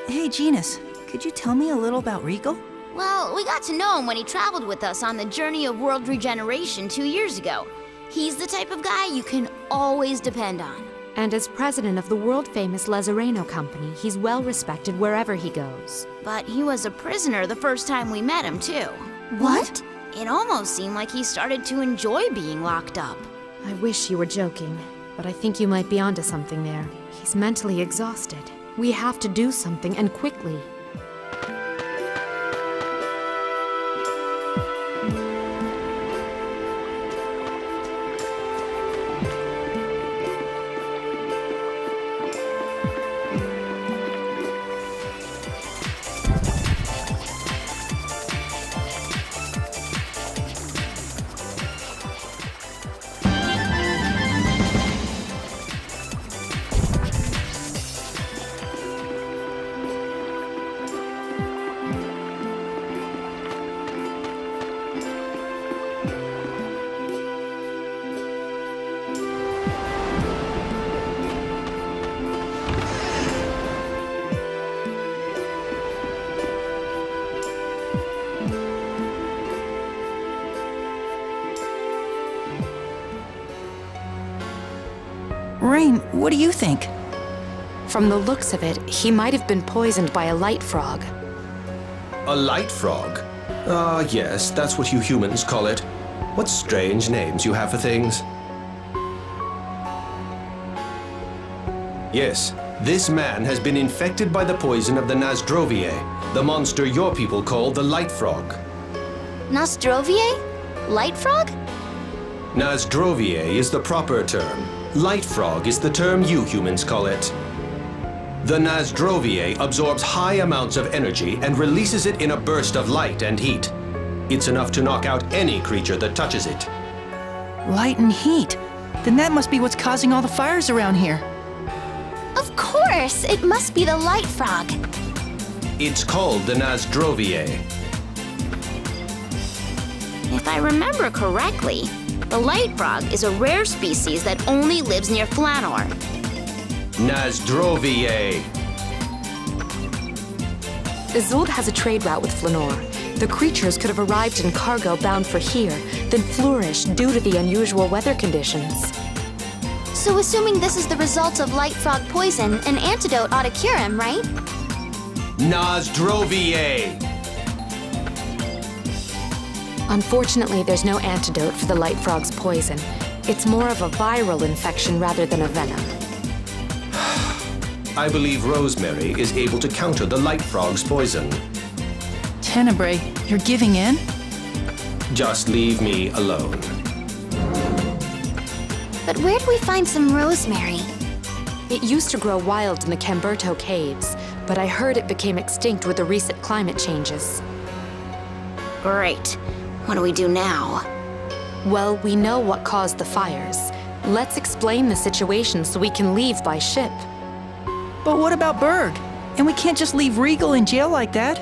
Hey, Genus, could you tell me a little about Regal? Well, we got to know him when he traveled with us on the journey of world regeneration 2 years ago. He's the type of guy you can always depend on. And as president of the world-famous Lazzareno Company, he's well respected wherever he goes. But he was a prisoner the first time we met him, too. What? It almost seemed like he started to enjoy being locked up. I wish you were joking, but I think you might be onto something there. He's mentally exhausted. We have to do something, and quickly. Rain, what do you think? From the looks of it, he might have been poisoned by a light frog. A light frog? Ah, yes, that's what you humans call it. What strange names you have for things. Yes, this man has been infected by the poison of the Nasdrovier, the monster your people call the light frog. Nostrovier? Light frog? Nasdrovier is the proper term. Light frog is the term you humans call it. The Nasdrovier absorbs high amounts of energy and releases it in a burst of light and heat. It's enough to knock out any creature that touches it. Light and heat. Then that must be what's causing all the fires around here. Of course! It must be the light frog. It's called the Nasdrovier. If I remember correctly, the light frog is a rare species that only lives near Flanor. Nasdrovier. Isolde has a trade route with Flanor. The creatures could have arrived in cargo bound for here, then flourished due to the unusual weather conditions. So assuming this is the result of light frog poison, an antidote ought to cure him, right? Nasdrovier. Unfortunately, there's no antidote for the light frog's poison. It's more of a viral infection rather than a venom. I believe Rosemary is able to counter the light frog's poison. Tenebrae, you're giving in? Just leave me alone. But where'd we find some rosemary? It used to grow wild in the Camberto Caves, but I heard it became extinct with the recent climate changes. Great. What do we do now? Well, we know what caused the fires. Let's explain the situation so we can leave by ship. But what about Berg? And we can't just leave Regal in jail like that.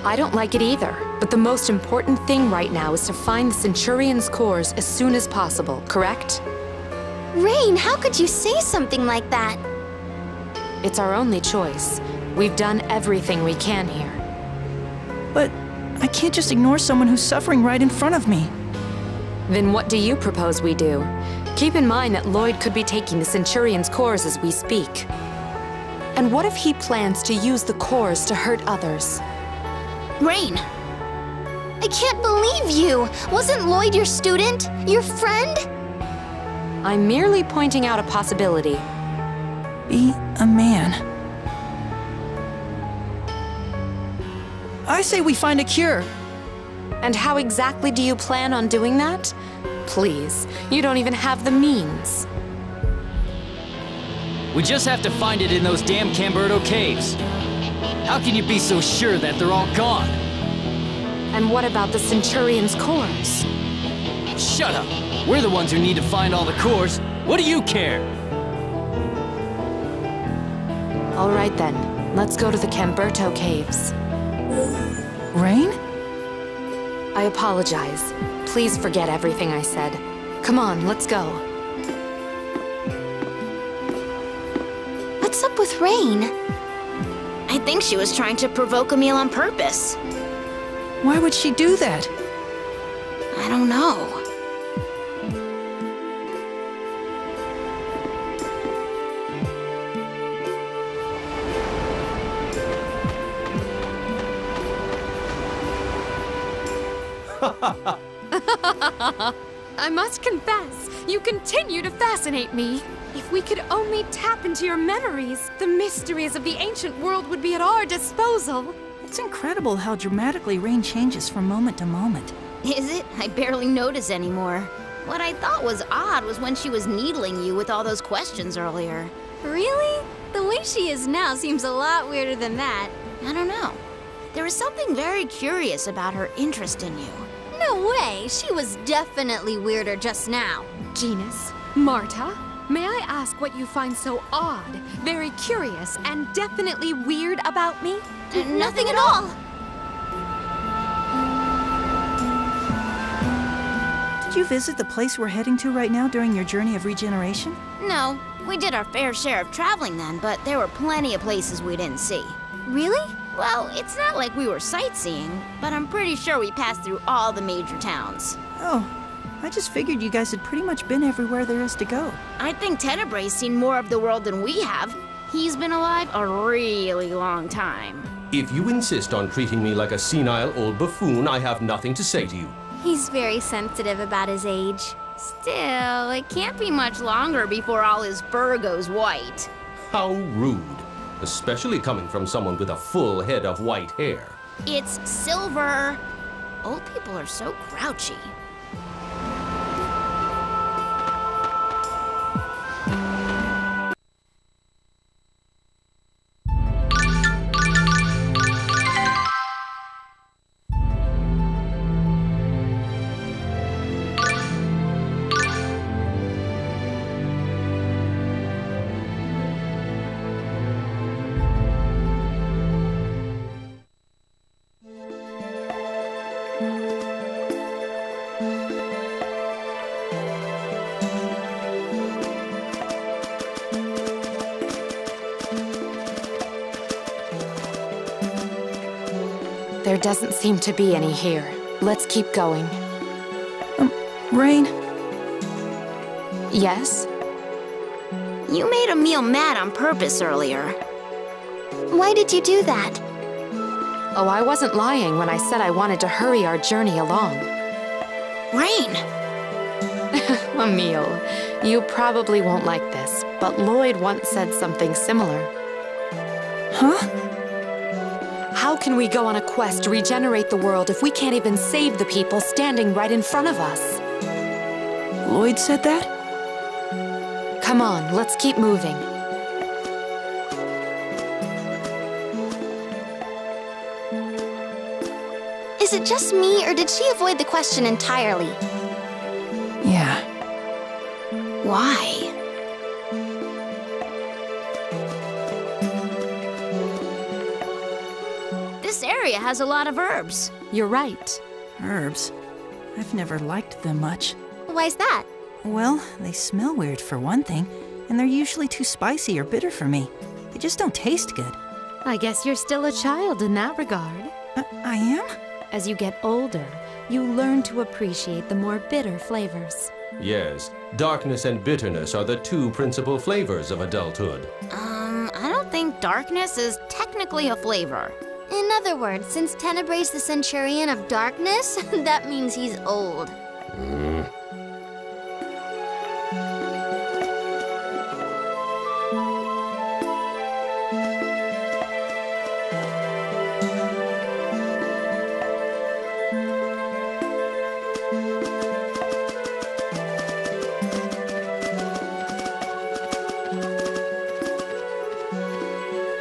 I don't like it either, but the most important thing right now is to find the Centurion's cores as soon as possible, correct? Rain, how could you say something like that? It's our only choice. We've done everything we can here. But I can't just ignore someone who's suffering right in front of me. Then what do you propose we do? Keep in mind that Lloyd could be taking the Centurion's cores as we speak. And what if he plans to use the cores to hurt others? Rain! I can't believe you! Wasn't Lloyd your student? Your friend? I'm merely pointing out a possibility. Be a man. I say we find a cure. And how exactly do you plan on doing that? Please, you don't even have the means. We just have to find it in those damn Camberto Caves. How can you be so sure that they're all gone? And what about the Centurion's cores? Shut up! We're the ones who need to find all the cores. What do you care? All right then, let's go to the Camberto Caves. Rain? I apologize. Please forget everything I said. Come on, let's go. What's up with Rain? I think she was trying to provoke Emil on purpose. Why would she do that? I don't know. I must confess, you continue to fascinate me. If we could only tap into your memories, the mysteries of the ancient world would be at our disposal. It's incredible how dramatically rain changes from moment to moment. Is it? I barely notice anymore. What I thought was odd was when she was needling you with all those questions earlier. Really? The way she is now seems a lot weirder than that. I don't know. There was something very curious about her interest in you. No way! She was definitely weirder just now. Genus, Marta, may I ask what you find so odd, very curious, and definitely weird about me? Nothing at all! Did you visit the place we're heading to right now during your journey of regeneration? No, we did our fair share of traveling then, but there were plenty of places we didn't see. Really? Well, it's not like we were sightseeing, but I'm pretty sure we passed through all the major towns. Oh, I just figured you guys had pretty much been everywhere there is to go. I think Tenebre's seen more of the world than we have. He's been alive a really long time. If you insist on treating me like a senile old buffoon, I have nothing to say to you. He's very sensitive about his age. Still, it can't be much longer before all his fur goes white. How rude. Especially coming from someone with a full head of white hair. It's silver. Old people are so grouchy. There doesn't seem to be any here. Let's keep going. Rain? Yes? You made Emil mad on purpose earlier. Why did you do that? Oh, I wasn't lying when I said I wanted to hurry our journey along. Rain! Emil, you probably won't like this, but Lloyd once said something similar. Huh? How can we go on a quest to regenerate the world if we can't even save the people standing right in front of us? Lloyd said that? Come on, let's keep moving. Is it just me, or did she avoid the question entirely? Yeah. Why? This area has a lot of herbs. You're right. Herbs? I've never liked them much. Why's that? Well, they smell weird for one thing, and they're usually too spicy or bitter for me. They just don't taste good. I guess you're still a child in that regard. I am? As you get older, you learn to appreciate the more bitter flavors. Yes, darkness and bitterness are the two principal flavors of adulthood. I don't think darkness is technically a flavor. In other words, since Tenebre's the Centurion of Darkness, that means he's old.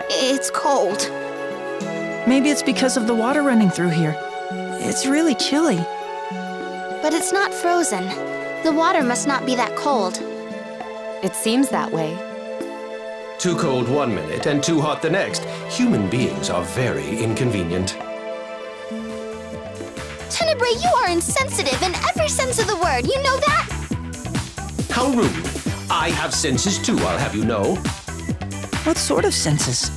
It's cold. Maybe it's because of the water running through here. It's really chilly. But it's not frozen. The water must not be that cold. It seems that way. Too cold one minute and too hot the next. Human beings are very inconvenient. Tenebrae, you are insensitive in every sense of the word. You know that? How rude. I have senses too, I'll have you know. What sort of senses?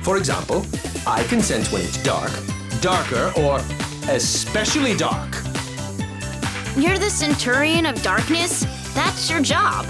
For example, I can sense when it's dark, darker, or especially dark. You're the Centurion of Darkness? That's your job.